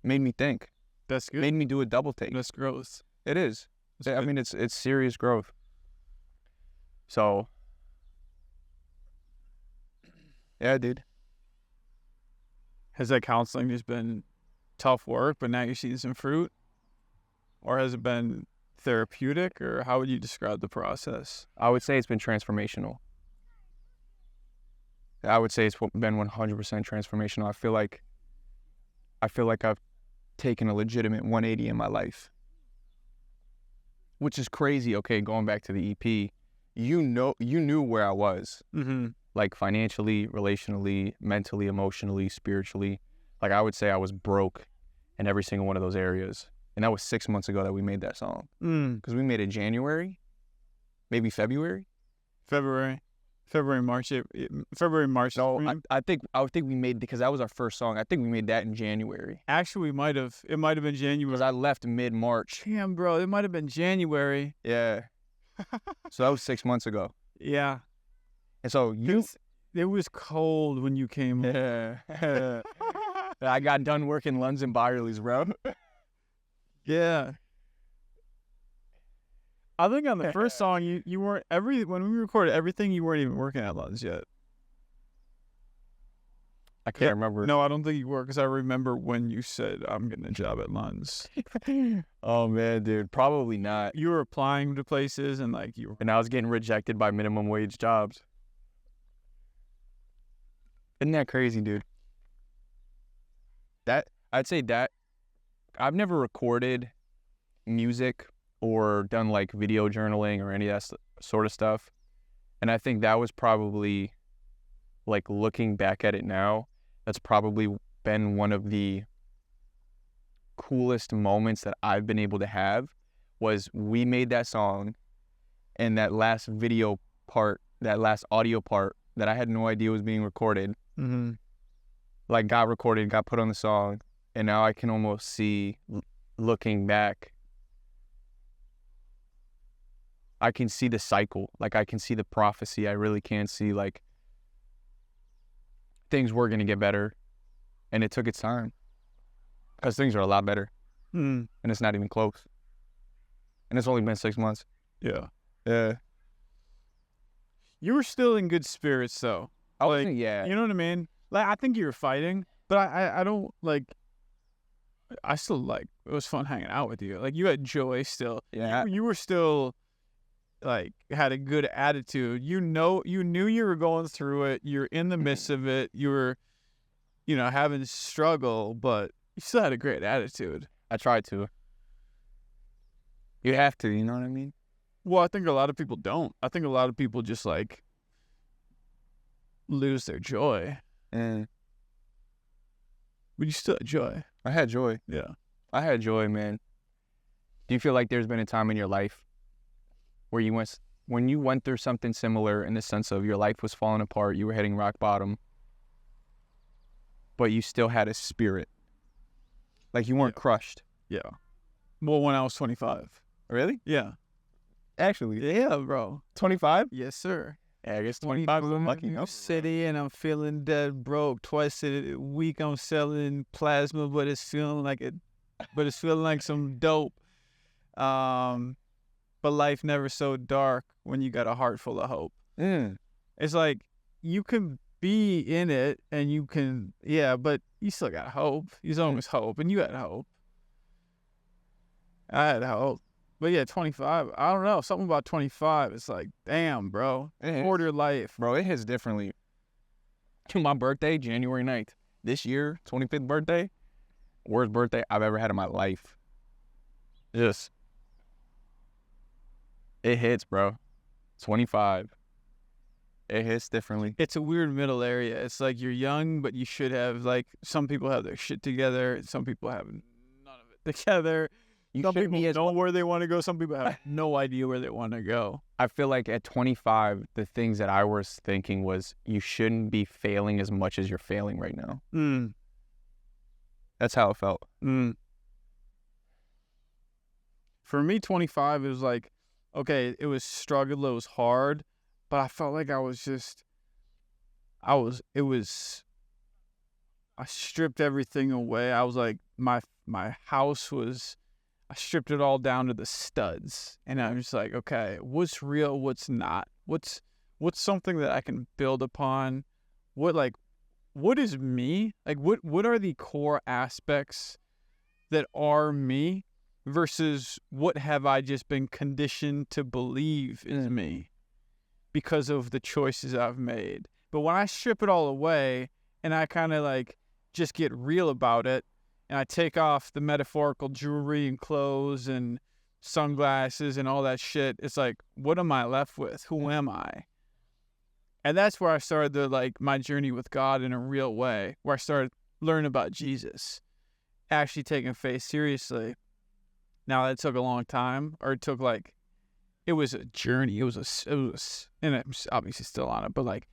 made me think. That's good. Made me do a double take. That's growth. It is. That's I good. mean, it's serious growth. So, yeah, dude. Has that counseling just been tough work, but now you're seeing some fruit? Or has it been therapeutic, or how would you describe the process? I would say it's been transformational. I would say it's been 100% transformational. I feel like I've taken a legitimate 180 in my life, which is crazy. Okay, going back to the EP, you knew where I was, like financially, relationally, mentally, emotionally, spiritually. Like I would say I was broke in every single one of those areas. And that was 6 months ago that we made that song. Because we made it January, maybe February. February, March. No, I think we made, because that was our first song. I think we made that in January. Actually, it might have been January. Because I left mid-March. Damn, bro, it might have been January. Yeah. So that was 6 months ago. Yeah. And so it was cold when you came. Yeah. I got done working Lunds and Byerly's, bro. Yeah. I think on the first song, you weren't when we recorded everything, you weren't even working at Lunds yet. I can't remember. No, I don't think you were, because I remember when you said, I'm getting a job at Lunds. Oh, man, dude. Probably not. You were applying to places and And I was getting rejected by minimum wage jobs. Isn't that crazy, dude? I'd say that I've never recorded music or done like video journaling or any of that sort of stuff. And I think that was probably, like, looking back at it now, that's probably been one of the coolest moments that I've been able to have, was we made that song, and that last video part, that last audio part that I had no idea was being recorded, like got recorded, got put on the song, and now I can almost see, looking back, I can see the cycle. Like, I can see the prophecy. I really can see, like, things were going to get better, and it took its time, because things are a lot better, and it's not even close, and it's only been 6 months. Yeah. Yeah. You were still in good spirits, though. Yeah. You know what I mean? Like, I think you were fighting, but I don't, like, I still, like, it was fun hanging out with you. Like, you had joy still. Yeah. You were still, like, had a good attitude. You knew you were going through it. You're in the midst of it. You were, having struggle, but you still had a great attitude. I tried to. You have to, you know what I mean? Well, I think a lot of people don't. I think a lot of people just, like, lose their joy. And But you still had joy. I had joy. Yeah. I had joy, man. Do you feel like there's been a time in your life where when you went through something similar, in the sense of your life was falling apart, you were hitting rock bottom, but you still had a spirit? Like, you weren't crushed? Yeah. Well, when I was 25. Really? Yeah. Actually? Yeah, bro. 25? Yes, sir. Yeah, I guess 25 is unlucky. New city, and I'm feeling dead broke. Twice a week I'm selling plasma, but it's feeling like some dope. But life never so dark when you got a heart full of hope. It's like, you can be in it, and you can, but you still got hope. There's always hope, and you had hope. I had hope. But yeah, 25, I don't know. Something about 25, it's like, damn, bro. Quarter life. Bro, it hits differently. My birthday, January 9th. This year, 25th birthday, worst birthday I've ever had in my life. It hits, bro. 25. It hits differently. It's a weird middle area. It's like you're young, but you should have, like, some people have their shit together. Some people have none of it together. Some people know where they want to go. Some people have no idea where they want to go. I feel like at 25, the things that I was thinking was, you shouldn't be failing as much as you're failing right now. That's how it felt. For me, 25, it was like, okay, it was struggle, it was hard, but I felt like I was I stripped everything away. I was like, my house was, I stripped it all down to the studs. And I'm just like, okay, what's real, what's not? What's something that I can build upon? What is me? Like, what are the core aspects that are me versus what have I just been conditioned to believe is me because of the choices I've made? But when I strip it all away and I kind of like just get real about it, and I take off the metaphorical jewelry and clothes and sunglasses and all that shit, it's like, what am I left with? Who am I? And that's where I started my journey with God in a real way, where I started learning about Jesus, actually taking faith seriously. Now, that took a long time, or it was a journey. It was, and I'm obviously still on it, but like,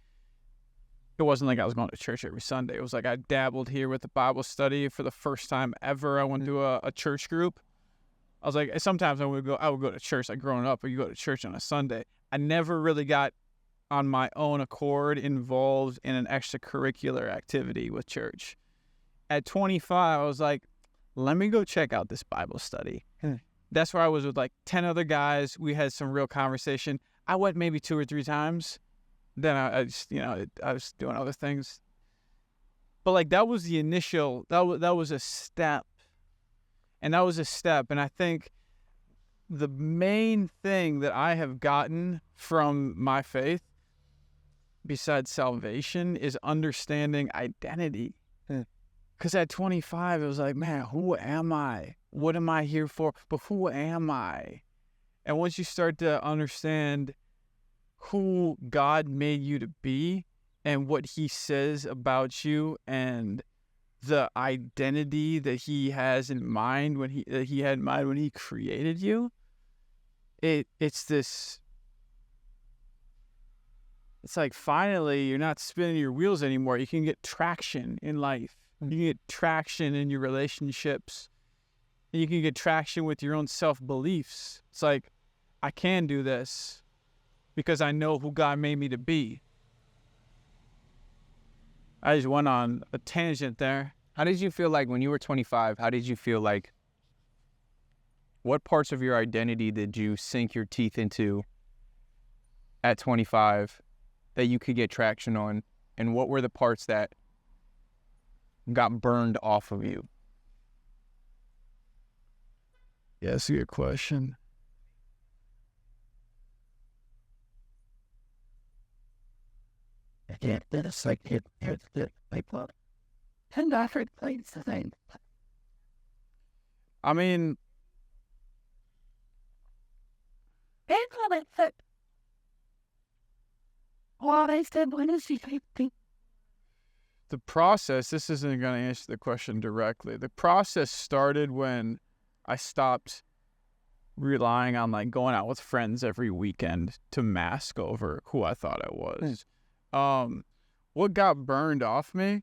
it wasn't like I was going to church every Sunday. It was like I dabbled here with the Bible study for the first time ever. I went to a church group. I was like, sometimes I would go to church, like growing up, or you go to church on a Sunday. I never really got on my own accord involved in an extracurricular activity with church. At 25, I was like, let me go check out this Bible study. That's where I was with like 10 other guys. We had some real conversation. I went maybe 2 or 3 times. Then I just, I was doing other things. But like, that was the initial, that was a step. And that was a step. And I think the main thing that I have gotten from my faith, besides salvation, is understanding identity. Because at 25, it was like, man, who am I? What am I here for? But who am I? And once you start to understand who God made you to be and what he says about you and the identity that he has in mind when he had in mind when he created you, it's like finally you're not spinning your wheels anymore. You can get traction in life. You can get traction in your relationships. And you can get traction with your own self-beliefs. It's like, I can do this because I know who God made me to be. I just went on a tangent there. How did you feel like when you were 25? How did you feel like, what parts of your identity did you sink your teeth into at 25 that you could get traction on? And what were the parts that got burned off of you? Yeah, that's a good question. It's like it's like what? And I heard things the same. I mean, What I said when is he thinking? the process, this isn't going to answer the question directly. The process started when I stopped relying on like going out with friends every weekend to mask over who I thought I was. What got burned off me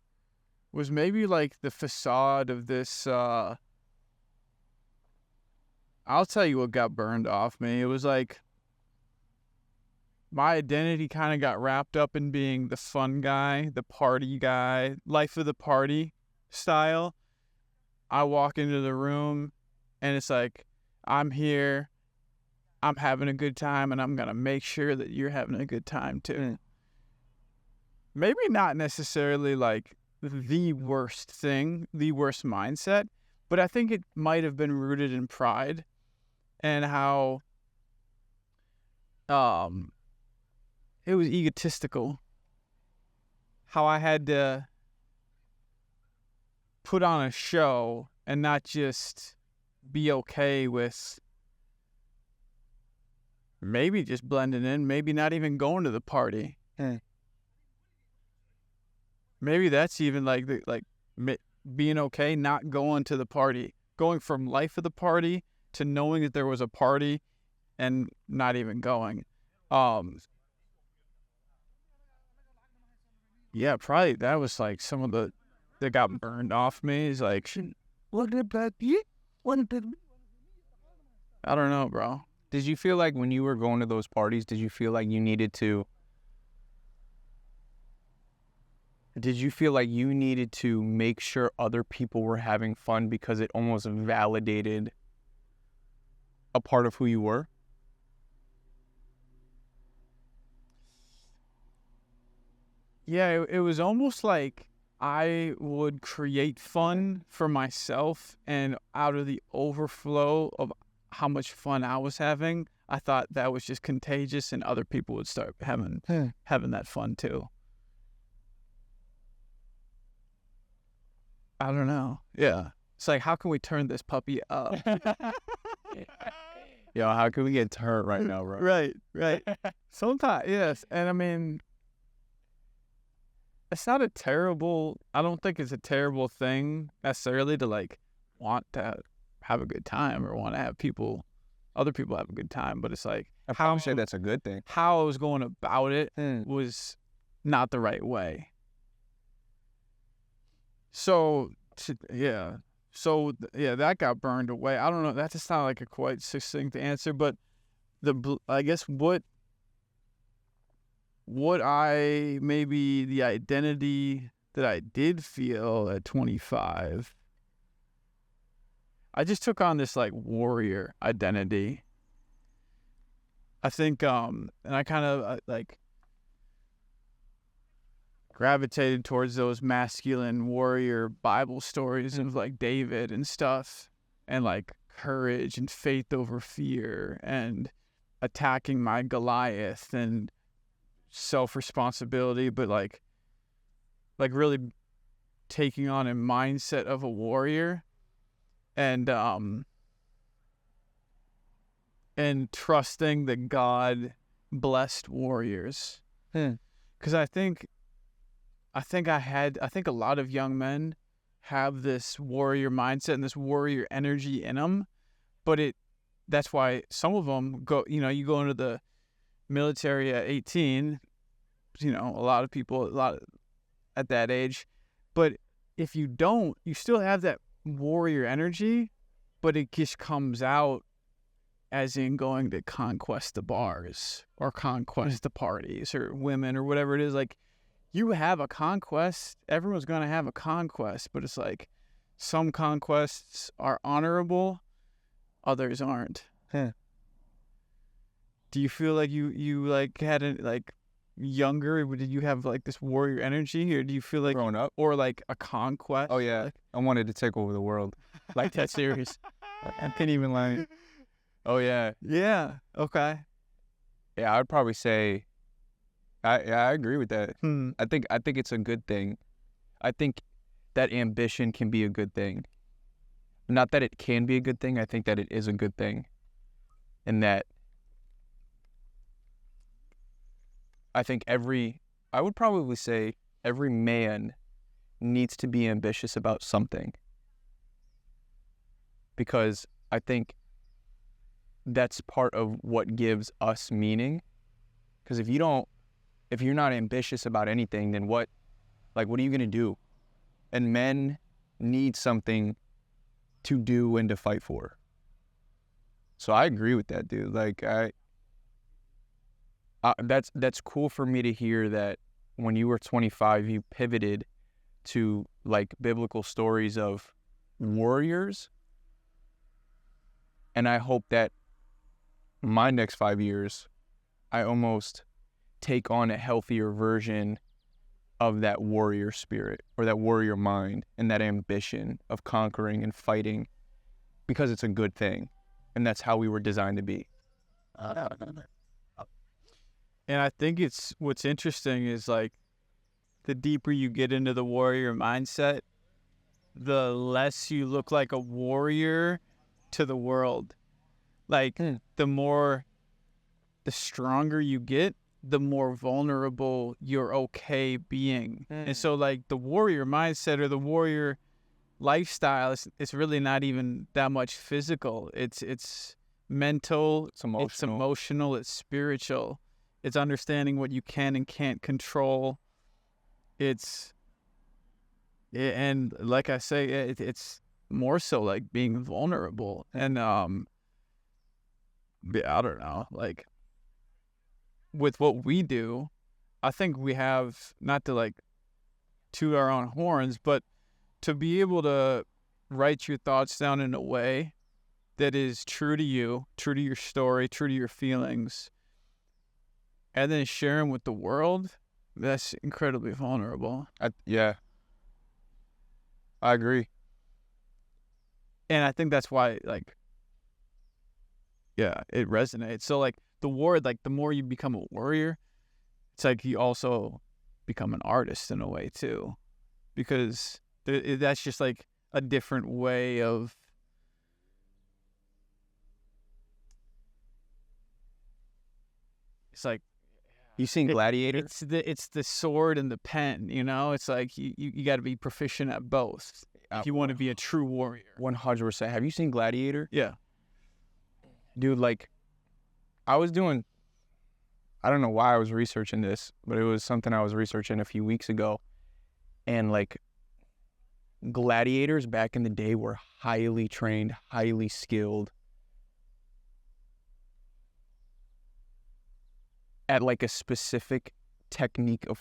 was maybe like the facade of this, I'll tell you what got burned off me. It was like my identity kind of got wrapped up in being the fun guy, the party guy, life of the party style. I walk into the room and it's like, I'm here, I'm having a good time, and I'm going to make sure that you're having a good time too. Maybe not necessarily like the worst thing, the worst mindset, but I think it might have been rooted in pride and how it was egotistical. How I had to put on a show and not just be okay with maybe just blending in, maybe not even going to the party. Maybe that's even like being okay not going to the party, going from life of the party to knowing that there was a party and not even going. Yeah, probably that was like some of the that got burned off me. Is like, What about you? What did I don't know, bro. Did you feel like when you were going to those parties, did you feel like you needed to Did you feel like you needed to make sure other people were having fun because it almost validated a part of who you were? Yeah, it was almost like I would create fun for myself, and out of the overflow of how much fun I was having, I thought that was just contagious, and other people would start having that fun too. I don't know. Yeah. It's like, how can we turn this puppy up? Yo, how can we get turned right now, bro? Right. Sometimes, yes. And I mean, it's not a terrible, I don't think it's a terrible thing necessarily to like want to have a good time or want to have other people have a good time. But it's like, I probably say that's a good thing. how I was going about it was not the right way. So that got burned away. I don't know. That just sounded like a quite succinct answer, but I guess the identity that I did feel at 25, I just took on this like warrior identity. I think, and I kind of like gravitated towards those masculine warrior Bible stories of like David and stuff, and like courage and faith over fear and attacking my Goliath and self-responsibility, but like really taking on a mindset of a warrior and trusting that God blessed warriors. Because I think a lot of young men have this warrior mindset and this warrior energy in them, but that's why some of them you go into the military at 18, a lot of people at that age, but if you don't, you still have that warrior energy, but it just comes out as in going to conquest the bars or conquest the parties or women or whatever it is. Like, you have a conquest. Everyone's going to have a conquest, but it's like some conquests are honorable, others aren't. Do you feel like you like had a, like younger, did you have like this warrior energy, or do you feel like Growing up? or like a conquest? Oh, yeah. Like, I wanted to take over the world. like that serious? I couldn't even lie. Oh, yeah. Yeah. Okay. Yeah, I'd probably say I agree with that. I think it's a good thing. I think that ambition can be a good thing. Not that it can be a good thing, I think that it is a good thing. And that I think I would probably say every man needs to be ambitious about something. Because I think that's part of what gives us meaning. Because if you're not ambitious about anything, then what are you going to do? And men need something to do and to fight for. So I agree with that, dude. Like, that's cool for me to hear that when you were 25, you pivoted to like biblical stories of warriors. And I hope that my next 5 years, I almost take on a healthier version of that warrior spirit or that warrior mind and that ambition of conquering and fighting, because it's a good thing. And that's how we were designed to be. And I think what's interesting is like the deeper you get into the warrior mindset, the less you look like a warrior to the world. Like the stronger you get, the more vulnerable you're okay being. And so like the warrior mindset or the warrior lifestyle, it's really not even that much physical. It's mental, it's emotional, it's spiritual. It's understanding what you can and can't control. And like I say, it's more so like being vulnerable. And I don't know, like with what we do, I think we have, not to like toot our own horns, but to be able to write your thoughts down in a way that is true to you, true to your story, true to your feelings, and then share them with the world, that's incredibly vulnerable. Yeah, I agree. And I think that's why, like, yeah, it resonates. So, like, the more you become a warrior, it's like you also become an artist in a way, too. Because that's just, like, a different way of... It's like... You seen Gladiator? It's the sword and the pen, you know? It's like you got to be proficient at both if you want to be a true warrior. 100%. Have you seen Gladiator? Yeah. Dude, like, I don't know why I was researching this, but it was something I was researching a few weeks ago. And, like, gladiators back in the day were highly trained, highly skilled at, like, a specific technique of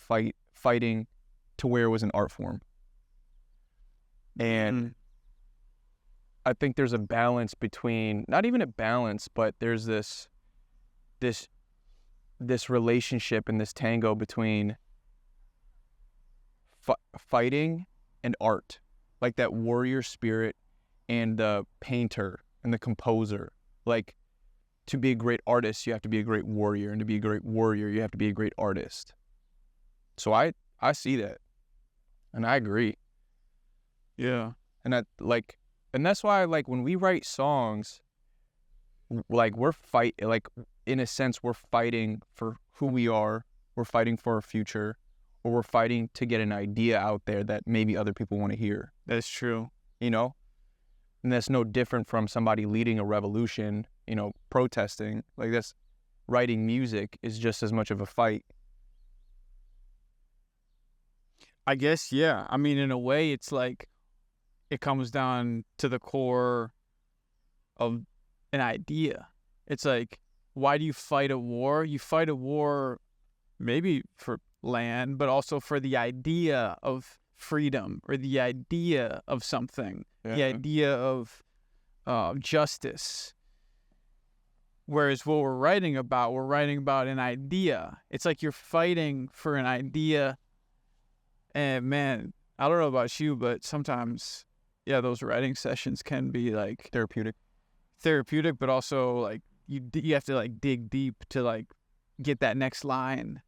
fighting to where it was an art form. And I think there's a balance between, not even a balance, but there's this relationship and this tango between fighting and art, like that warrior spirit and the painter and the composer. Like, to be a great artist, you have to be a great warrior, and to be a great warrior, you have to be a great artist. So I see that, and I agree. Yeah. And that's why, like, when we write songs, like, in a sense, we're fighting for who we are, we're fighting for our future, or we're fighting to get an idea out there that maybe other people want to hear. That's true. You know? And that's no different from somebody leading a revolution, you know, protesting. Like, that's writing music is just as much of a fight. I guess, yeah. I mean, in a way, it's like it comes down to the core of an idea. It's like, why do you fight a war? You fight a war maybe for land, but also for the idea of freedom, or the idea of something, the idea of justice. Whereas what we're writing about an idea. It's like you're fighting for an idea. And man, I don't know about you, but sometimes, yeah, those writing sessions can be like Therapeutic, but also like you have to like dig deep to like get that next line.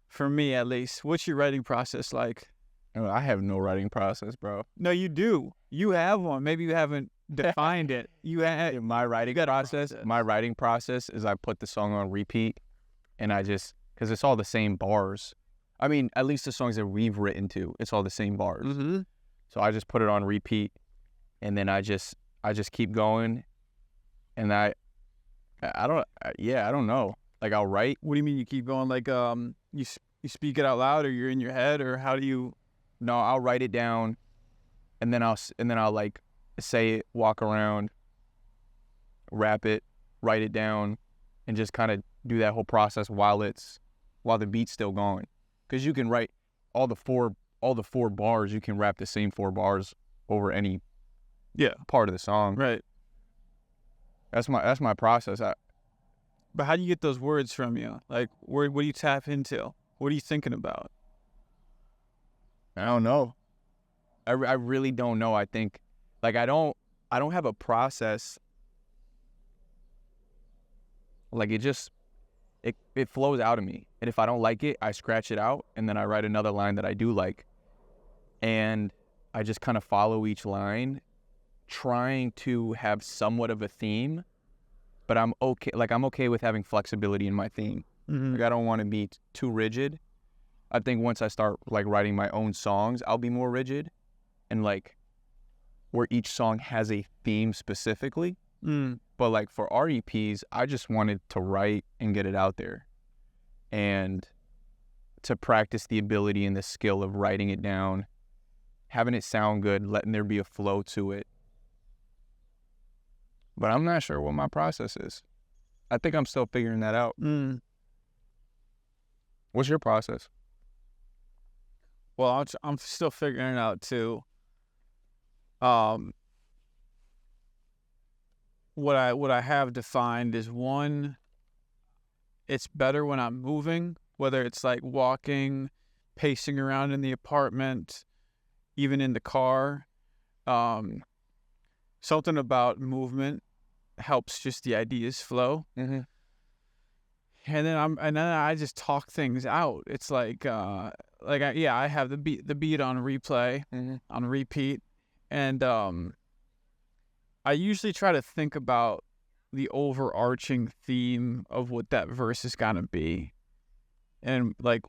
For me, at least. What's your writing process like? I have no writing process, bro. No, you do. You have one. Maybe you haven't defined it. My writing process is I put the song on repeat, and because it's all the same bars. I mean, at least the songs that we've written to, it's all the same bars. Mm-hmm. So I just put it on repeat, and then I just keep going, and I don't know. Like, I'll write. What do you mean you keep going? Like, you speak it out loud, or you're in your head, or how do you? No, I'll write it down, and then I'll like say it, walk around, rap it, write it down, and just kind of do that whole process while the beat's still going. Because you can write all the four bars, you can rap the same 4 bars over any part of the song. Right. That's my process. But how do you get those words from you? Like, what do you tap into? What are you thinking about? I don't know. I really don't know. I think, like, I don't have a process. Like, it flows out of me. And if I don't like it, I scratch it out, and then I write another line that I do like. And I just kind of follow each line, trying to have somewhat of a theme, but I'm okay with having flexibility in my theme. Mm-hmm. Like, I don't want to be too rigid. I think once I start like writing my own songs, I'll be more rigid, and like where each song has a theme specifically. But like for our EPs, I just wanted to write and get it out there, and to practice the ability and the skill of writing it down, having it sound good, letting there be a flow to it. But I'm not sure what my process is. I think I'm still figuring that out. What's your process? Well, I'm still figuring it out too. What I have defined is one. It's better when I'm moving, whether it's like walking, pacing around in the apartment, even in the car. Something about movement helps just the ideas flow. Mm-hmm. And then I just talk things out. It's like I have the beat on replay, on repeat, and I usually try to think about the overarching theme of what that verse is gonna be, and like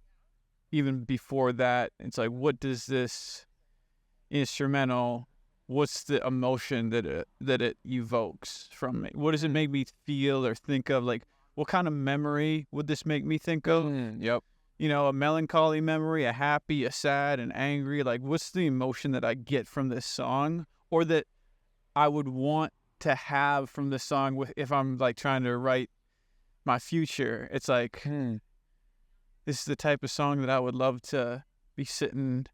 even before that, it's like, what does this instrumental? What's the emotion that it evokes from me? What does it make me feel or think of? Like, what kind of memory would this make me think of? Yep. You know, a melancholy memory, a happy, a sad, an angry. Like, what's the emotion that I get from this song, or that I would want to have from this song if I'm like trying to write my future? It's like, this is the type of song that I would love to be sitting,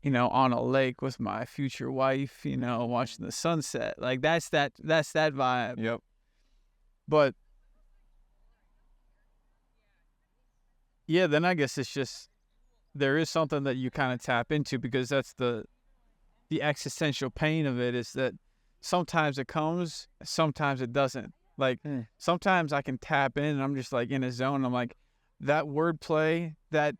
you know, on a lake with my future wife, you know, watching the sunset. Like, that's that vibe. Yep. But yeah, then I guess it's just, there is something that you kind of tap into, because that's the existential pain of it, is that sometimes it comes, sometimes it doesn't. Like, sometimes I can tap in and I'm just like in a zone. I'm like, that wordplay, that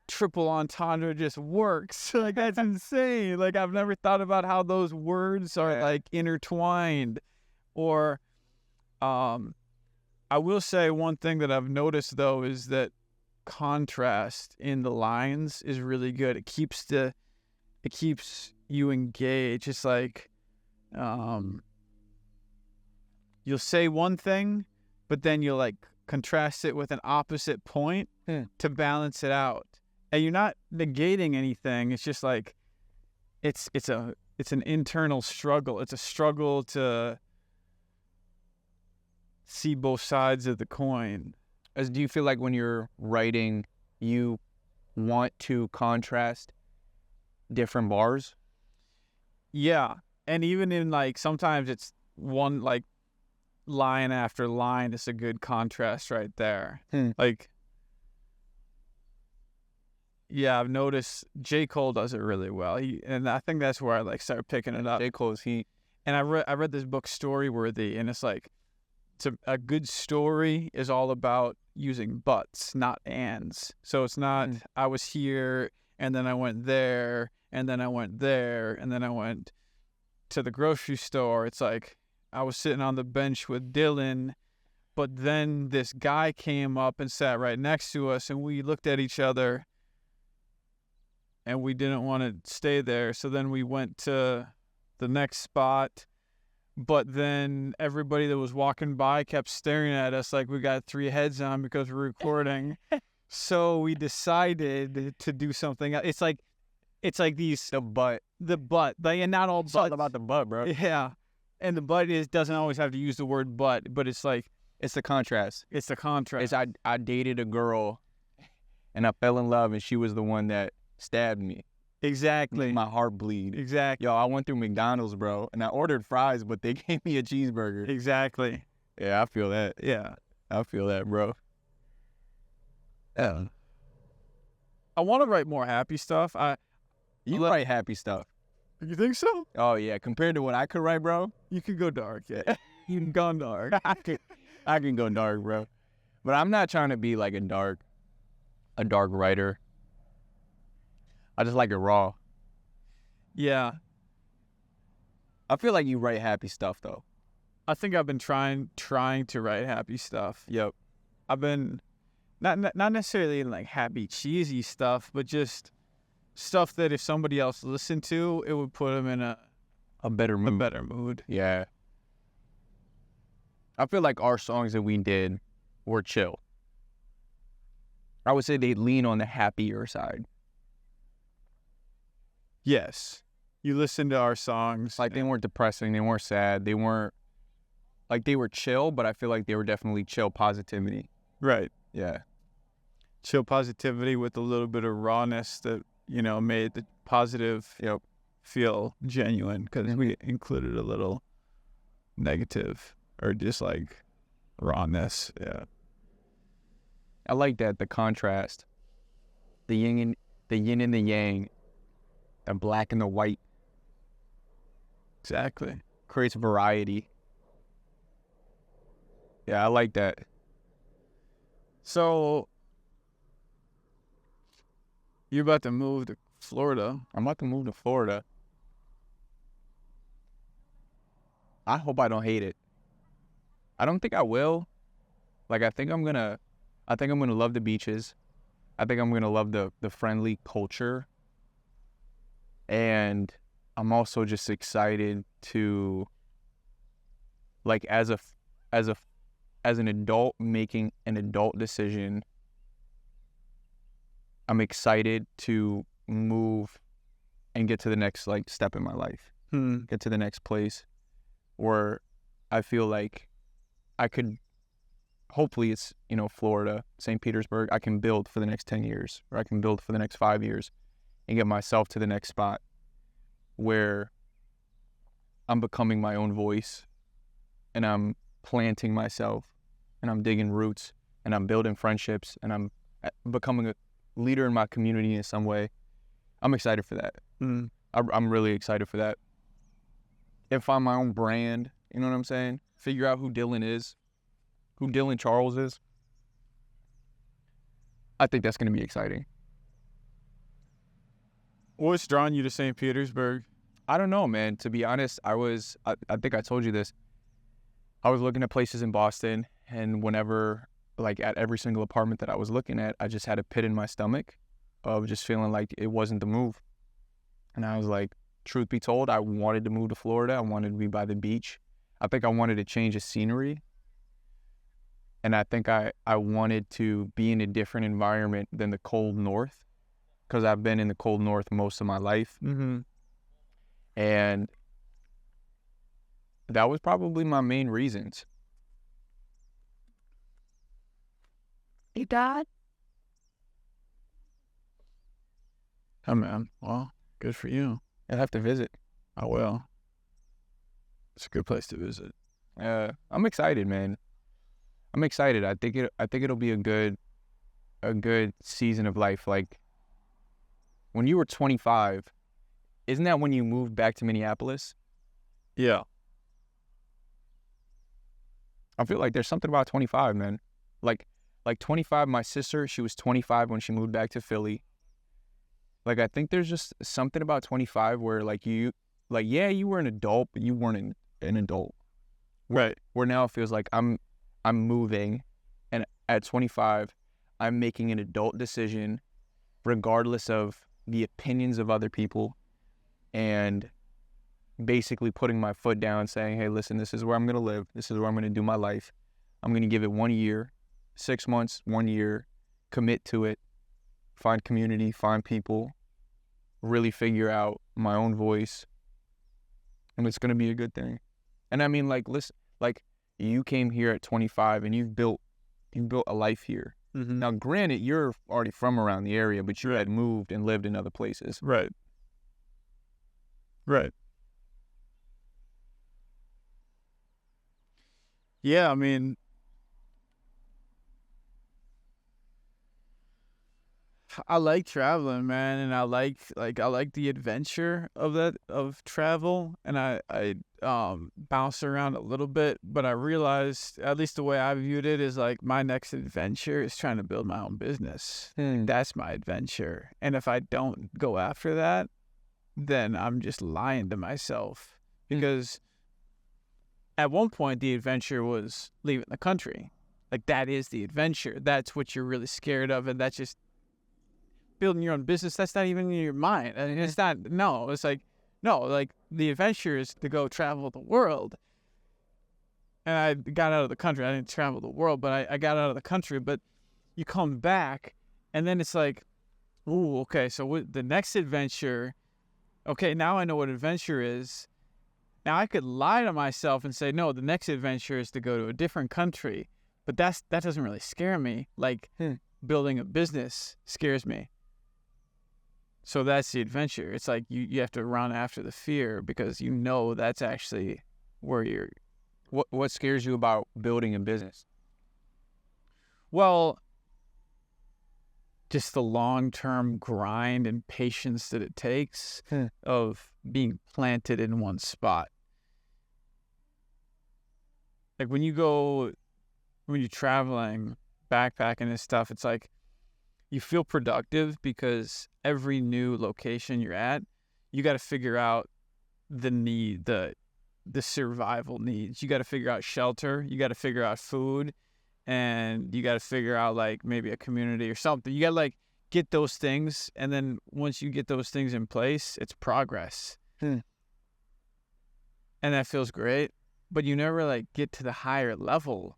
triple entendre just works. Like, that's insane. Like, I've never thought about how those words are like intertwined. Or I will say one thing that I've noticed though is that contrast in the lines is really good. It keeps you engaged. It's like you'll say one thing, but then you'll like contrast it with an opposite point to balance it out. And you're not negating anything. It's just like it's an internal struggle. It's a struggle to see both sides of the coin. Do you feel like when you're writing, you want to contrast different bars? Yeah. And even in like, sometimes it's one like line after line, it's a good contrast right there. Like, yeah, I've noticed J. Cole does it really well. And I think that's where I like started picking it up. J. Cole's heat. And I read this book, Storyworthy, and it's like, a good story is all about using buts, not ands. So it's not, I was here, and then I went there, and then I went there, and then I went to the grocery store. It's like, I was sitting on the bench with Dylan, but then this guy came up and sat right next to us, and we looked at each other, and we didn't want to stay there. So then we went to the next spot. But then everybody that was walking by kept staring at us like we got 3 heads on because we're recording. So we decided to do something. It's like these The butt. like, and not all It's all butts. about the butt, bro. Yeah, and the butt doesn't always have to use the word but it's like, It's the contrast. it's the contrast. It's I dated a girl, and I fell in love, and she was the one that stabbed me. Exactly. My heart bleed. Exactly. Yo, I went through McDonald's, bro, and I ordered fries, but they gave me a cheeseburger. Exactly. Yeah, I feel that. Yeah. I feel that, bro. Yeah. I want to write more happy stuff. You write happy stuff. You think so? Oh, yeah. Compared to what I could write, bro, You could go dark. Yeah. You can go dark. I can go dark, bro. But I'm not trying to be like a dark writer. I just like it raw. Yeah. I feel like you write happy stuff, though. I think I've been trying to write happy stuff. Yep. I've been not necessarily like happy cheesy stuff, but just stuff that if somebody else listened to, it would put them in a better mood. better mood. Yeah. I feel like our songs that we did were chill. I would say they lean on the happier side. Yes. You listen to our songs. Like, they weren't depressing. They weren't sad. They weren't, like, they were chill, but I feel like they were definitely chill positivity. Right. Yeah. Chill positivity with a little bit of rawness that made the positive Yep. feel genuine because we included a little negative or just like rawness. Yeah. I like that, the contrast, the yin and the yang, the black and the white Exactly. creates variety. Yeah, I like that. So you're about to move to Florida. I'm about to move to Florida. I hope I don't hate it. I don't think I will. Like, I think I'm gonna love the beaches. I think I'm gonna love the friendly culture. And I'm also just excited to, like, as an adult making an adult decision, I'm excited to move and get to the next like step in my life. Get to the next place where I feel like I could, hopefully it's, Florida, St. Petersburg, I can build for the next 10 years, or I can build for the next 5 years and get myself to the next spot where I'm becoming my own voice and I'm planting myself and I'm digging roots and I'm building friendships and I'm becoming a leader in my community in some way. I'm excited for that. I'm really excited for that. And find my own brand, you know what I'm saying? Figure out who Dylan is, who Dylan Charles is. I think that's going to be exciting. What's drawing you to St. Petersburg? I don't know, man. To be honest, I think I told you this. I was looking at places in Boston, and whenever, like, at every single apartment that I was looking at, I just had a pit in my stomach of just feeling like it wasn't the move. And I was like, truth be told, I wanted to move to Florida. I wanted to be by the beach. I think I wanted to change the scenery. And I think I wanted to be in a different environment than the cold north, because I've been in the cold north most of my life. And that was probably my main reasons. Hey, Dad. Oh, man. Well, good for you. I'll have to visit. I will. It's a good place to visit. I'm excited, man. I'm excited. I think it'll be a good season of life. Like, when you were 25, isn't that when you moved back to Minneapolis? Yeah. I feel like there's something about 25, man. Like 25, my sister, she was 25 when she moved back to Philly. Like, I think there's just something about 25 where, like, you were an adult, but you weren't an adult. Right. Where now it feels like I'm moving, and at 25, I'm making an adult decision regardless of the opinions of other people, and basically putting my foot down saying, hey, listen, this is where I'm going to live. This is where I'm going to do my life. I'm going to give it 1 year, 6 months, 1 year, commit to it, find community, find people, really figure out my own voice, and it's going to be a good thing. And I mean, like, listen, like, you came here at 25 and you've built a life here. Now, granted, you're already from around the area, but you had moved and lived in other places. Right. Yeah, I mean, I like traveling, man, and I like the adventure of travel, and I bounced around a little bit, but I realized, at least the way I viewed it, is like my next adventure is trying to build my own business. That's my adventure, and if I don't go after that, then I'm just lying to myself, because at one point the adventure was leaving the country. Like, that is the adventure. That's what you're really scared of, and that's just building your own business. That's not even in your mind. I mean, it's not. No, it's like, no, like, the adventure is to go travel the world. And I got out of the country. I didn't travel the world, but I got out of the country. But you come back, and then it's like, ooh, okay, so the next adventure, okay, now I know what adventure is. Now I could lie to myself and say, no, the next adventure is to go to a different country. But that doesn't really scare me. Like, building a business scares me. So that's the adventure. It's like you have to run after the fear because you know that's actually where you're. What scares you about building a business? Well, just the long-term grind and patience that it takes of being planted in one spot. Like when you're traveling, backpacking and stuff, it's like you feel productive because every new location you're at, you got to figure out the survival needs. You got to figure out shelter. You got to figure out food. And you got to figure out like maybe a community or something. You got to like get those things. And then once you get those things in place, it's progress. And that feels great. But you never like get to the higher level.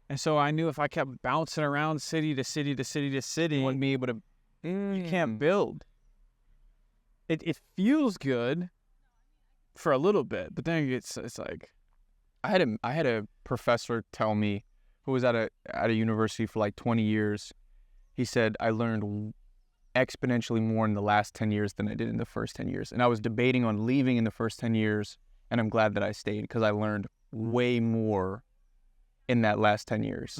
And so I knew if I kept bouncing around city to city to city to city, You wouldn't be able to. you can't build. It feels good for a little bit, but then it's like I had a professor tell me, who was at a university for like 20 years. He said, I learned exponentially more in the last 10 years than I did in the first 10 years. And I was debating on leaving in the first 10 years, and I'm glad that I stayed because I learned way more in that last 10 years.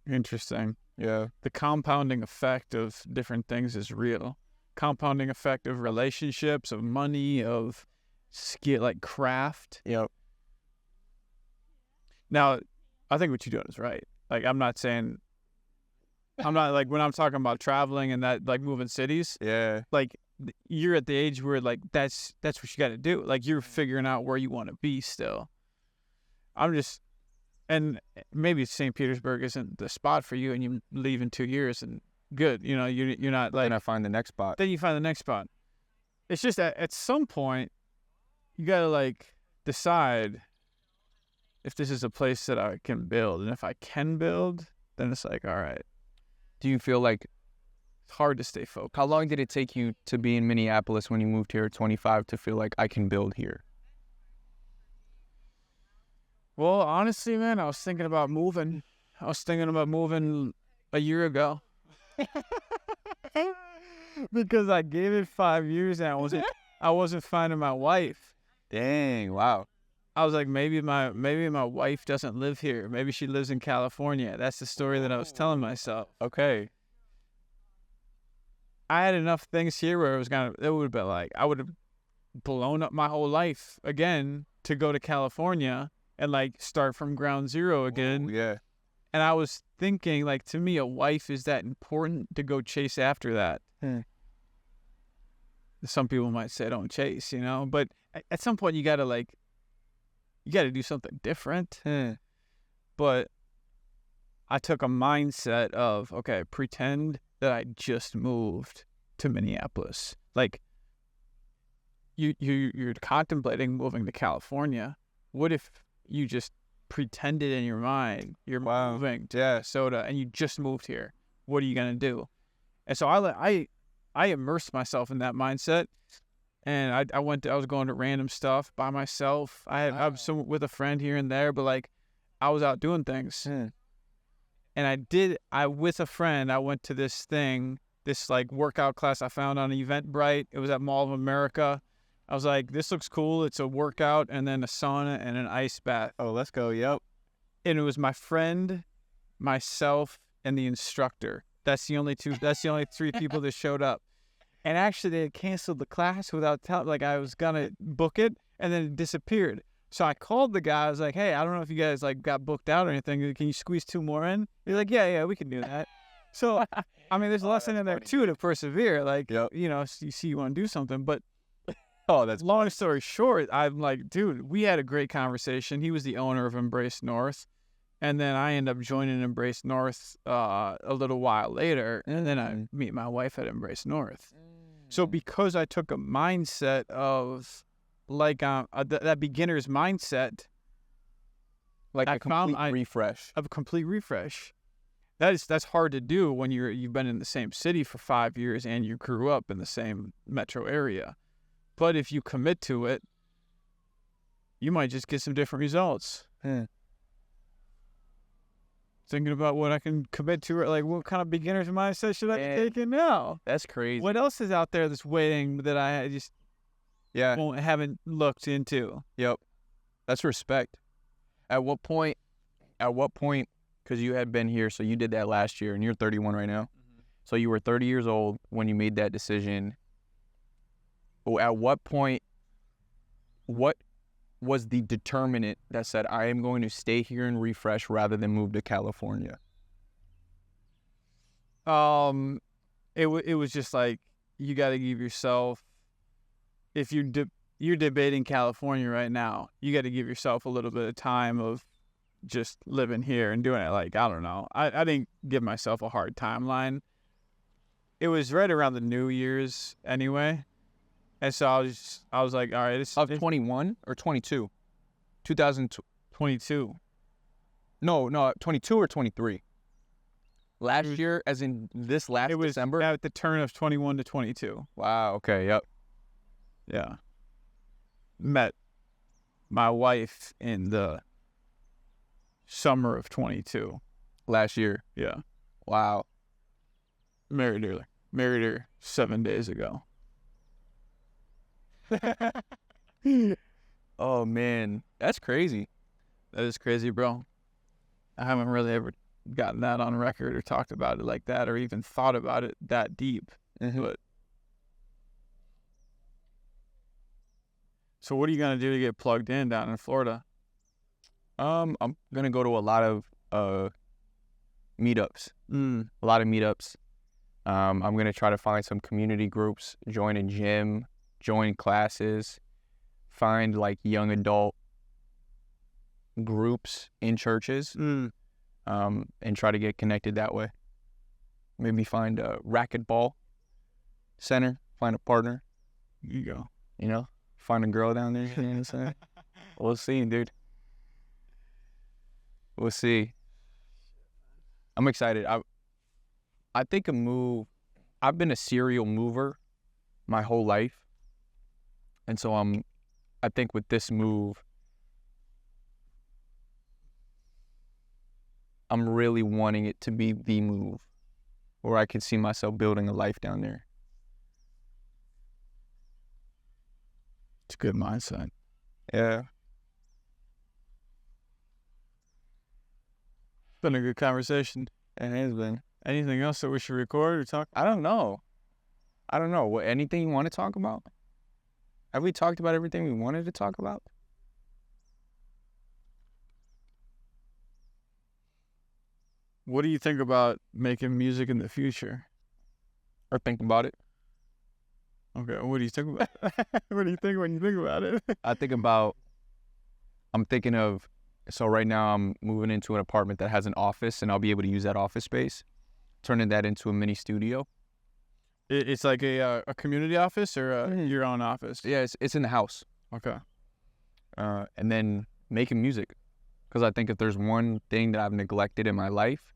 Interesting. Yeah. The compounding effect of different things is real. Compounding effect of relationships, of money, of skill, like craft. Yep. Now, I think what you're doing is right. Like, I'm not like, when I'm talking about traveling and that, like, moving cities, Yeah. like, you're at the age where, like, that's what you got to do. Like, you're figuring out where you want to be still. And maybe St. Petersburg isn't the spot for you and you leave in 2 years and good. You know, you're not like. Then I find the next spot. Then you find the next spot. It's just that at some point, you got to, like, decide if this is a place that I can build. And if I can build, then it's like, all right. Do you feel like, It's hard to stay focused. how long did it take you to be in Minneapolis when you moved here at 25 to feel like I can build here? Well, honestly, man, I was thinking about moving. A year ago. Because I gave it 5 years and I wasn't finding my wife. Dang, wow. I was like, maybe my wife doesn't live here. Maybe she lives in California. That's the story that I was telling myself. Okay. I had enough things here where it would have been like, I would have blown up my whole life again to go to California and like start from ground zero again. Ooh, yeah. And I was thinking, like, to me, a wife is that important to go chase after that. Some people might say don't chase, you know, but at some point you got to do something different. But I took a mindset of, okay, pretend that I just moved to Minneapolis. Like, you're contemplating moving to California. What if you just pretended in your mind you're moving to Minnesota and you just moved here? What are you gonna do? And so I immersed myself in that mindset, and I was going to random stuff by myself. I was with a friend here and there, but like I was out doing things. And with a friend, I went to this like workout class I found on Eventbrite. It was at Mall of America. I was like, this looks cool. It's a workout and then a sauna and an ice bath. Oh, let's go. Yep. And it was my friend, myself, and the instructor. That's the only 3 people that showed up. And actually, they had canceled the class without telling. Like, I was gonna book it, and then it disappeared. So I called the guy. I was like, hey, I don't know if you guys like got booked out or anything. Can you squeeze 2 more in? He's like, yeah, we can do that. So, I mean, there's a lesson in there too to persevere. Like, you know, you see you want to do something, but. Oh, that's long story short. I'm like, dude, we had a great conversation. He was the owner of Embrace North. And then I end up joining Embrace North a little while later. And then I meet my wife at Embrace North. So because I took a mindset of like that beginner's mindset, like a complete refresh. Of a complete refresh. That's hard to do when you've been in the same city for 5 years and you grew up in the same metro area. But if you commit to it, you might just get some different results. thinking about what I can commit to, or like what kind of beginner's mindset should I be taking now? That's crazy. What else is out there that's waiting that I just Yeah. haven't looked into? Yep. That's respect. At what point, because you had been here, so you did that last year, and you're 31 right now. So you were 30 years old when you made that decision. At what point, what was the determinant that said, I am going to stay here and refresh rather than move to California? It was just like, you got to give yourself, if you're debating California right now, you got to give yourself a little bit of time of just living here and doing it. Like, I don't know. I didn't give myself a hard timeline. It was right around the New Year's anyway. And so I was like, all right. It's 21 or 22? 2022. No, 22 or 23? Last year, as in this last December? At the turn of 21 to 22. Wow, okay, yep. Yeah. Met my wife in the summer of 22. Last year? Yeah. Wow. Married her 7 days ago. Oh, man. That's crazy. That is crazy, bro. I haven't really ever gotten that on record or talked about it like that or even thought about it that deep. Mm-hmm. But so what are you going to do to get plugged in down in Florida? I'm going to go to a lot of meetups. A lot of meetups. I'm going to try to find some community groups, join a gym, join classes, find like young adult groups in churches, and try to get connected that way. Maybe find a racquetball center, find a partner. You go. You know, find a girl down there. You know what I'm saying? We'll see, dude. We'll see. I'm excited. I think a move. I've been a serial mover my whole life, and so I think with this move, I'm really wanting it to be the move, where I can see myself building a life down there. It's a good mindset. Yeah. It's been a good conversation. It has been. Anything else that we should record or talk? I don't know. What, anything you want to talk about? Have we talked about everything we wanted to talk about? What do you think about making music in the future? Or think about it? Okay, what do you think about what do you think when you think about it? I'm thinking of, so right now I'm moving into an apartment that has an office, and I'll be able to use that office space, turning that into a mini studio. It's like a community office or your own office? Yeah, it's in the house. Okay. And then making music. Because I think if there's one thing that I've neglected in my life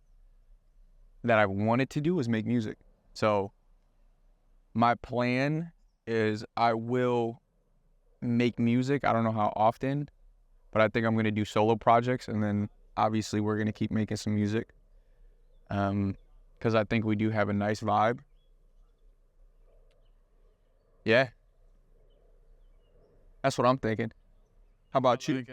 that I wanted to do is make music. So my plan is I will make music. I don't know how often, but I think I'm going to do solo projects. And then obviously we're going to keep making some music. Because I think we do have a nice vibe. Yeah. That's what I'm thinking. How about you?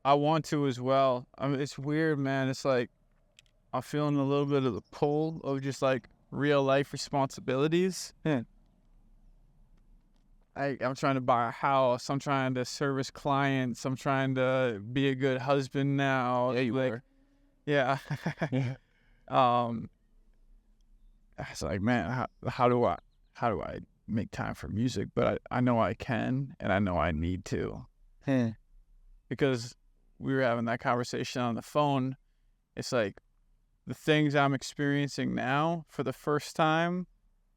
I want to as well. I mean, it's weird, man. It's like I'm feeling a little bit of the pull of just like real life responsibilities. Yeah. I'm trying to buy a house. I'm trying to service clients. I'm trying to be a good husband now. Yeah, you are. Yeah. Yeah. It's like, man, how do I make time for music? But I know I can, and I know I need to. Because we were having that conversation on the phone. It's like the things I'm experiencing now for the first time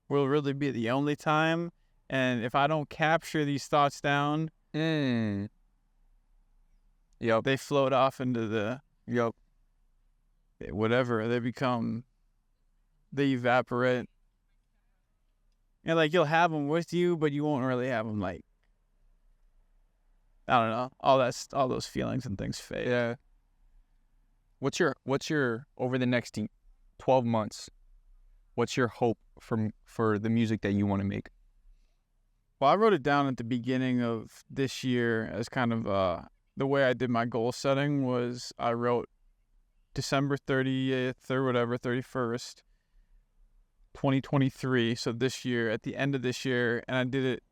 will really be the only time. And if I don't capture these thoughts down, Yep. they float off into the whatever. They evaporate. And like you'll have them with you, but you won't really have them like, I don't know. All those feelings and things fade. Yeah. What's your over the next 12 months? What's your hope for the music that you want to make? Well, I wrote it down at the beginning of this year as kind of the way I did my goal setting was I wrote December 30th or whatever, 31st, 2023. So this year, at the end of this year, and I did it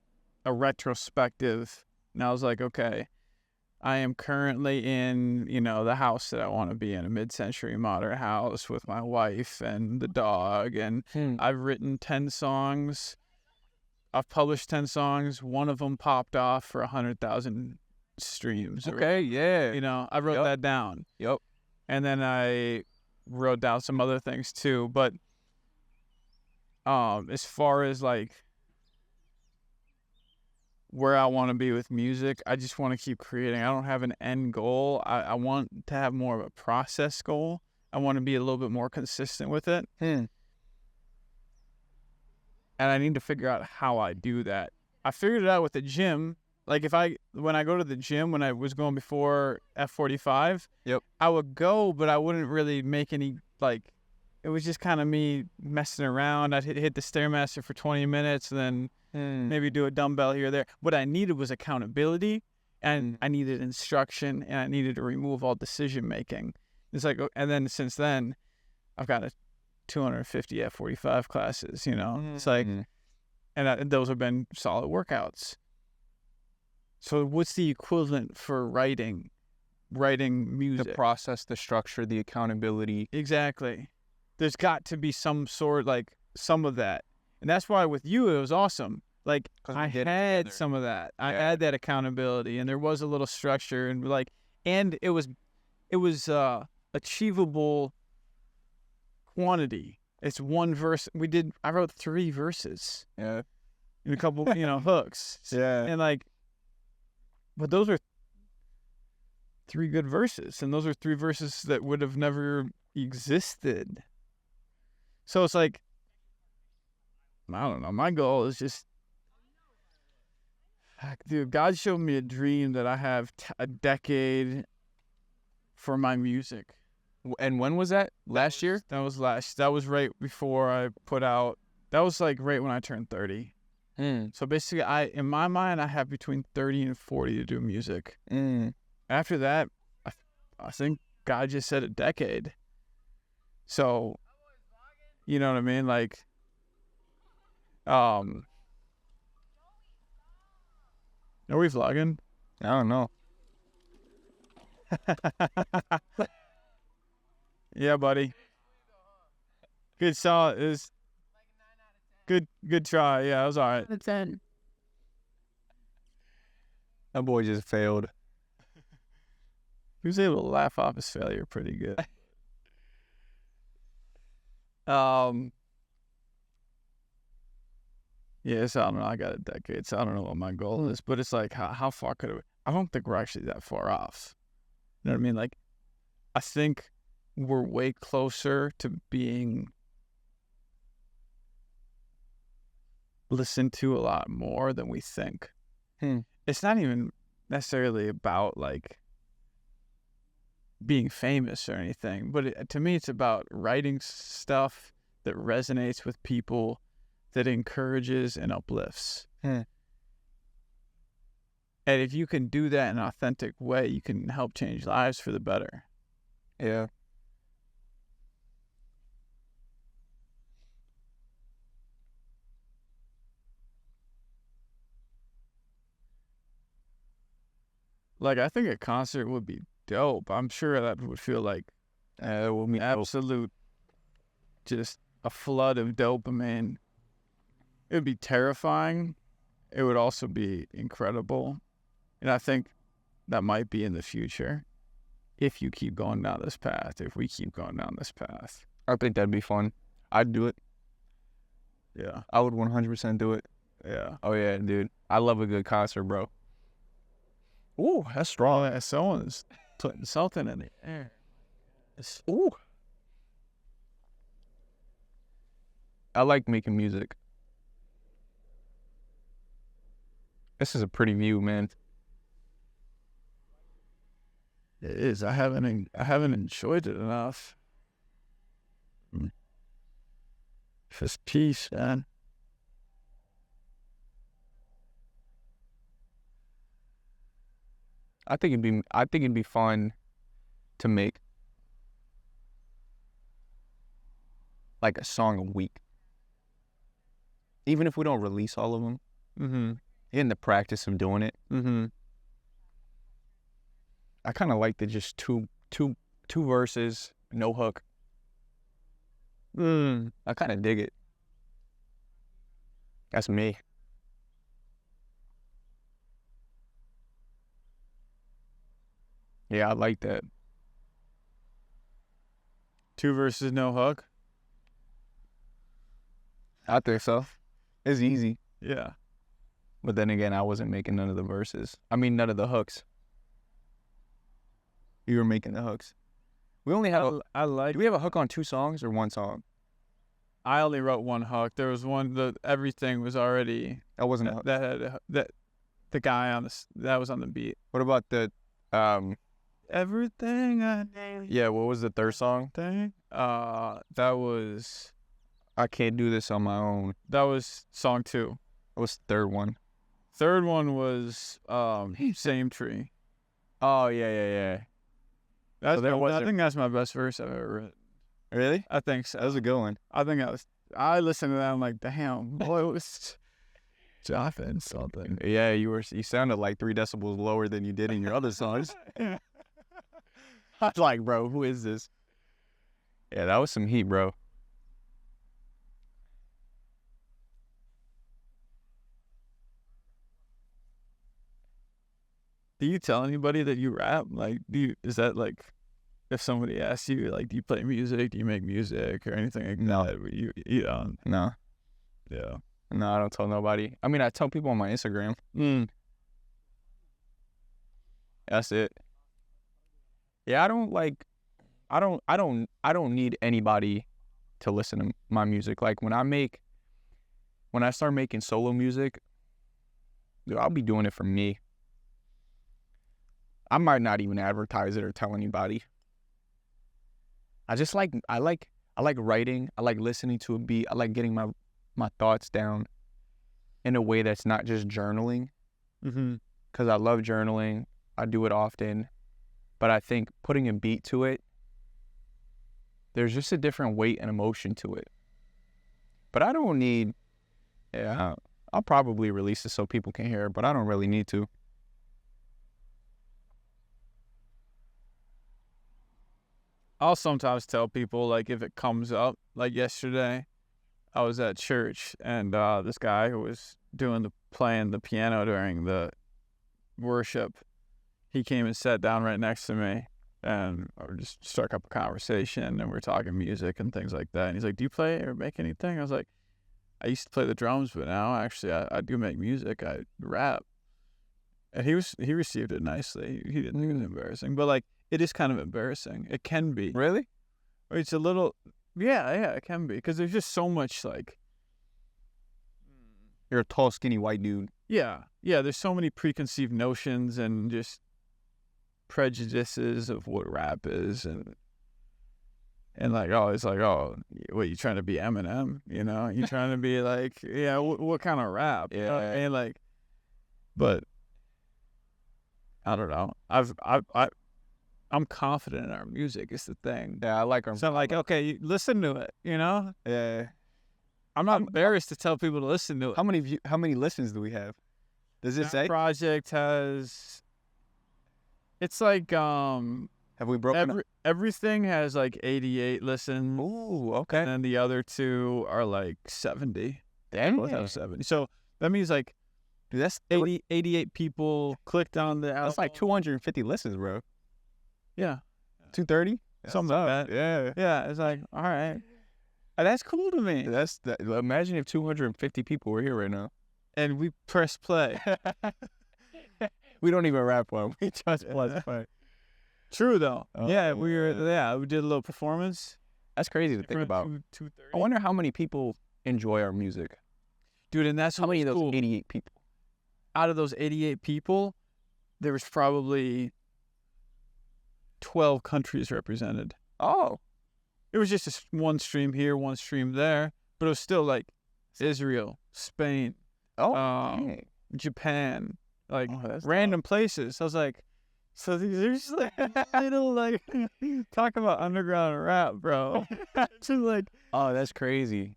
a retrospective. And I was like, okay, I am currently in, the house that I want to be in, a mid-century modern house with my wife and the dog. And I've written 10 songs. I've published 10 songs. One of them popped off for 100,000 streams. Okay, yeah. I wrote that down. Yep. And then I wrote down some other things too. But as far as like where I want to be with music, I just want to keep creating. I don't have an end goal. I want to have more of a process goal. I want to be a little bit more consistent with it. And I need to figure out how I do that. I figured it out with the gym. Like when I go to the gym, when I was going before F45, yep, I would go, but I wouldn't really make any, it was just kind of me messing around. I'd hit the Stairmaster for 20 minutes and then maybe do a dumbbell here or there. What I needed was accountability, and I needed instruction, and I needed to remove all decision making. It's like, and then since then, I've got a 250 F45 classes, It's like, and those have been solid workouts. So what's the equivalent for writing music? The process, the structure, the accountability. Exactly. There's got to be some sort, some of that. And that's why with you, it was awesome. I had some of that. I had that accountability, and there was a little structure, and it was achievable quantity. It's one verse. I wrote 3 verses. Yeah. And a couple, hooks. Yeah. And but those are 3 good verses, and those are 3 verses that would have never existed. So it's like, I don't know. My goal is just, dude, God showed me a dream that I have a decade for my music. And when was that? Last year? That was right before I put out, that was right when I turned 30. So basically, in my mind, I have between 30 and 40 to do music. After that, I think God just said a decade. So, you know what I mean? Are we vlogging? I don't know. Yeah, buddy. Good song. It was good try. Yeah, it was all right. It's in. That boy just failed. He was able to laugh off his failure pretty good. Yeah, so I don't know. I got a decade, so I don't know what my goal is. But it's how far could it? I don't think we're actually that far off. You know what I mean? I think we're way closer to being listened to a lot more than we think. It's not even necessarily about being famous or anything, but to me, it's about writing stuff that resonates with people, that encourages and uplifts. And if you can do that in an authentic way, you can help change lives for the better. Yeah. I think a concert would be dope. I'm sure that would feel like it will be absolute, just a flood of dopamine. It would be terrifying. It would also be incredible. And I think that might be in the future if you keep going down this path, if we keep going down this path. I think that'd be fun. I'd do it. Yeah. I would 100% do it. Yeah. Oh, yeah, dude. I love a good concert, bro. Ooh, that's strong. Oh, someone's putting something in the air. Ooh. I like making music. This is a pretty view, man. It is. I haven't enjoyed it enough. Just peace, man. I think it'd be fun to make like a song a week. Even if we don't release all of them, Mm-hmm. in the practice of doing it, Mm-hmm. I kind of like the just two verses, no hook. I kind of dig it. That's me. Yeah, I like that. 2 verses, no hook. I think so. It's easy. Yeah. But then again, I wasn't making none of the verses. I mean, none of the hooks. You were making the hooks. We only have. I like. Do we have a hook on 2 songs or 1 song? I only wrote 1 hook. There was one. Everything was already. That wasn't a hook. That the guy on that was on the beat. What about the Everything I need. Yeah, what was the 3rd song? Thing. That was I Can't Do This on My Own. song 2. What was the 3rd one? 3rd one was Same Tree. Oh, yeah. That's there was I think that's my best verse I've ever written. Really? I think so. That was a good one. I think I listened to that. I'm like, damn, boy, it was dropping something. Yeah, you sounded like 3 decibels lower than you did in your other songs. Yeah. I was like, bro, who is this? Yeah, that was some heat, bro. Do you tell anybody that you rap? Like, is that like, if somebody asks you, like, do you play music? Do you make music or anything like No. that? You don't. No. Yeah. No, I don't tell nobody. I mean, I tell people on my Instagram. That's it. Yeah, I don't need anybody to listen to my music. Like when I start making solo music, dude, I'll be doing it for me. I might not even advertise it or tell anybody. I like writing. I like listening to a beat. I like getting my thoughts down in a way that's not just journaling. Mm-hmm. Because I love journaling. I do it often. But I think putting a beat to it, there's just a different weight and emotion to it. But I don't need, I'll probably release it so people can hear it, but I don't really need to. I'll sometimes tell people, like, if it comes up. Like yesterday, I was at church, and this guy who was playing the piano during the worship, he came and sat down right next to me, and I just struck up a conversation, and we're talking music and things like that. And he's like, "Do you play or make anything?" I was like, "I used to play the drums, but now actually I do make music. I rap." And he received it nicely. He didn't think it was embarrassing, but like, it is kind of embarrassing. It can be. Really? Or it's a little, yeah, it can be, because there's just so much, like, You're a tall, skinny white dude. yeah, there's so many preconceived notions and just prejudices of what rap is, and like, oh, it's like, oh, what, you trying to be Eminem? You know, you trying to be like, yeah, what kind of rap? You know what I mean? Like, but I don't know. I'm confident in our music is the thing. Yeah, I like them. It's not like, okay, you listen to it, you know? Yeah. I'm not embarrassed to tell people to listen to it. How many listens do we have? Does it That say? project has, it's like, Have we broken up? everything has like 88 listens. Ooh, okay. And then the other 2 are like 70. Damn. Both have 70. So that means like, Dude, that's 88 people clicked on the album. That's like 250 listens, bro. Yeah. 230? Something like that. Yeah. Yeah, it's like, all right. That's cool to me. Imagine if 250 people were here right now. And we press play. We don't even rap one. We just plus play. True though. Oh, we did a little performance. That's crazy to think about. 2:30. I wonder how many people enjoy our music. Dude, and that's How many of those cool. 88 people? Out of those 88 people, there was probably 12 countries represented. Oh, It was just one stream here, one stream there, but it was still like Israel, Spain, oh, dang. Japan, like that's random places. I was like, so these are just like little like talk about underground rap, bro. Just like oh, that's crazy.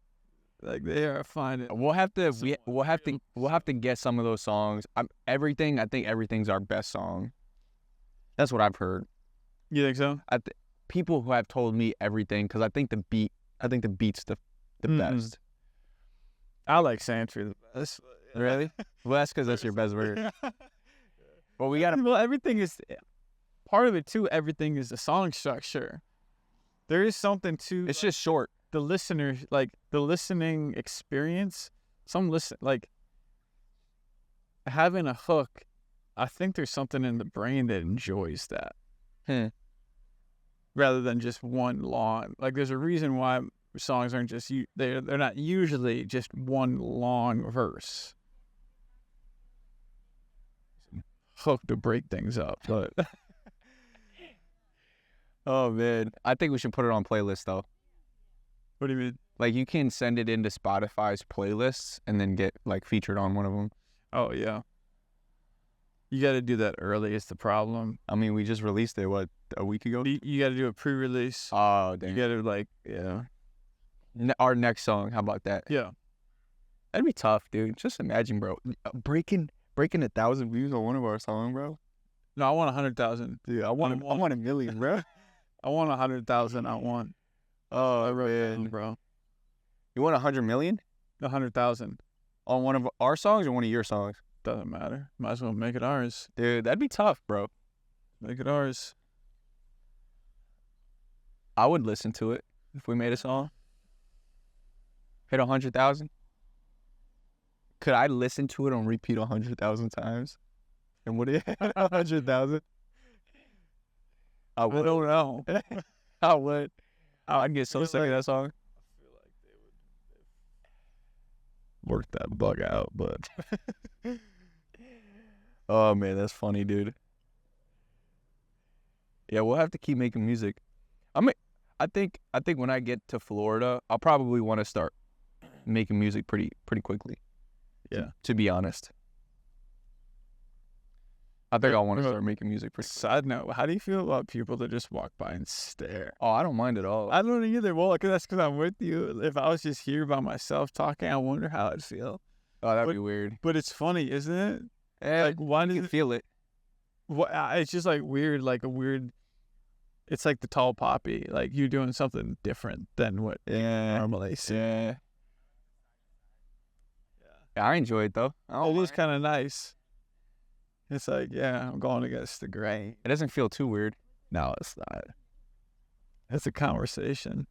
they are finding. We'll have to get some of those songs. I think everything's our best song. That's what I've heard. You think so? People who have told me everything, because I think the beat's the best. I like Santry the best. Really? Well, that's because that's your best word. But we gotta. Well, everything is part of it too. Everything is the song structure. There is something to It's just short. the listener, like the listening experience. Like having a hook. I think there's something in the brain that enjoys that. Rather than just one long. Like there's a reason why songs aren't just they're not usually just one long verse. Hook to break things up, but Oh man, I think we should put it on playlist though. what do you mean? Like you can send it into Spotify's playlists and then get like featured on one of them. Oh yeah, you got to do that early. It's the problem. I mean, we just released it a week ago. You got to do a pre-release. Oh You damn. got to yeah. Our next song, how about that? Yeah. That'd be tough, dude. Just imagine, bro, breaking 1,000 views on one of our songs, bro. No, I want 100,000. Dude, I want 1 million, bro. I want 100,000. I want. Oh I wrote it man, down, bro. you want 100 million 100,000 on one of our songs or one of your songs? doesn't matter. Might as well make it ours. Dude, that'd be tough, bro. Make it ours. I would listen to it if we made a song. Hit 100,000. Could I listen to it on repeat 100,000 times? And would it hit 100,000? I I don't know. I would. I'd get so sick of that song. Work that bug out, but Oh man, that's funny, dude. Yeah, we'll have to keep making music. I think when I get to Florida, I'll probably want to start making music pretty quickly. Yeah. To be honest. I think I want to start making music pretty quickly. side note, how do you feel about people that just walk by and stare? Oh, I don't mind at all. I don't either. Well, that's because I'm with you. If I was just here by myself talking, I wonder how I'd feel. Oh, that'd be weird. But it's funny, isn't it? Yeah, Like, why you does can it feel it. It's just like weird, like a weird. It's like the tall poppy. Like you're doing something different than what you Yeah. normally see. Yeah. Yeah, I enjoy it though. It is kind of nice. It's like, yeah, I'm going against the grain. It doesn't feel too weird. No, it's not. It's a conversation.